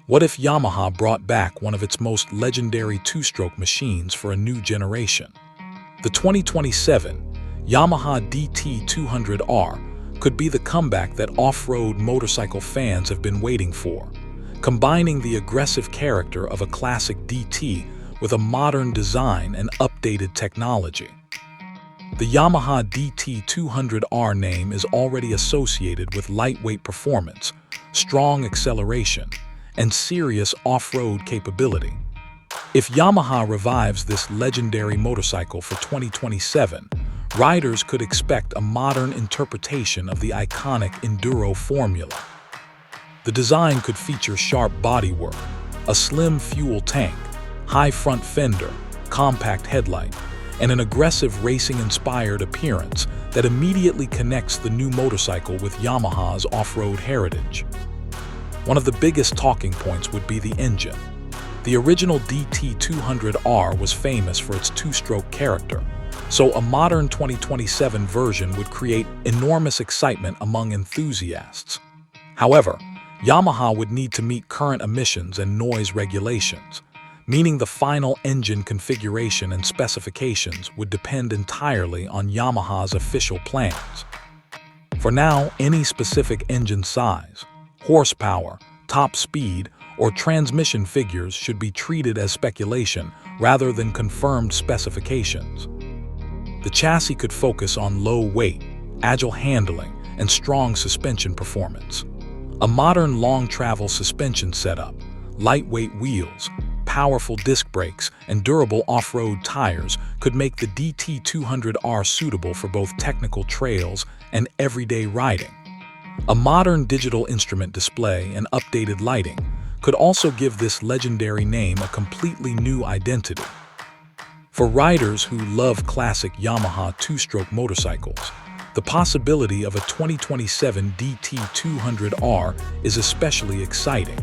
What if Yamaha brought back one of its most legendary two-stroke machines for a new generation? The 2027 Yamaha DT200R could be the comeback that off-road motorcycle fans have been waiting for, combining the aggressive character of a classic DT with a modern design and updated technology. The Yamaha DT200R name is already associated with lightweight performance, strong acceleration, and serious off-road capability. If Yamaha revives this legendary motorcycle for 2027, riders could expect a modern interpretation of the iconic enduro formula. The design could feature sharp bodywork, a slim fuel tank, high front fender, compact headlight, and an aggressive racing-inspired appearance that immediately connects the new motorcycle with Yamaha's off-road heritage. One of the biggest talking points would be the engine. The original DT200R was famous for its two-stroke character, so a modern 2027 version would create enormous excitement among enthusiasts. However, Yamaha would need to meet current emissions and noise regulations, meaning the final engine configuration and specifications would depend entirely on Yamaha's official plans. For now, any specific engine size, horsepower, top speed, or transmission figures should be treated as speculation rather than confirmed specifications. The chassis could focus on low weight, agile handling, and strong suspension performance. A modern long-travel suspension setup, lightweight wheels, powerful disc brakes, and durable off-road tires could make the DT200R suitable for both technical trails and everyday riding. A modern digital instrument display and updated lighting could also give this legendary name a completely new identity. For riders who love classic Yamaha two-stroke motorcycles, the possibility of a 2027 DT200R is especially exciting.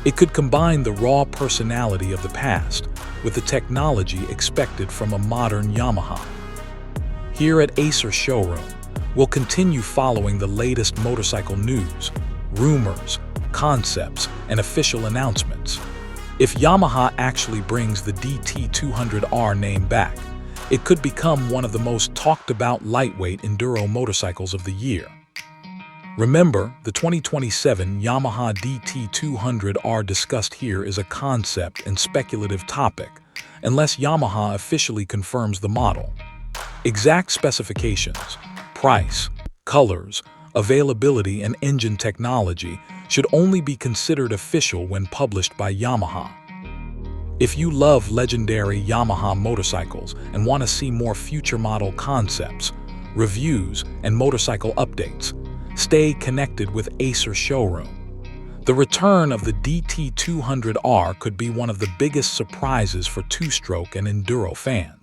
It could combine the raw personality of the past with the technology expected from a modern Yamaha. Here at Acer Showroom, we'll continue following the latest motorcycle news, rumors, concepts, and official announcements. If Yamaha actually brings the DT200R name back, it could become one of the most talked-about lightweight enduro motorcycles of the year. Remember, the 2027 Yamaha DT200R discussed here is a concept and speculative topic, unless Yamaha officially confirms the model. Exact specifications, price, colors, availability, and engine technology should only be considered official when published by Yamaha. If you love legendary Yamaha motorcycles and want to see more future model concepts, reviews, and motorcycle updates, stay connected with Acer Showroom. The return of the DT200R could be one of the biggest surprises for two-stroke and enduro fans.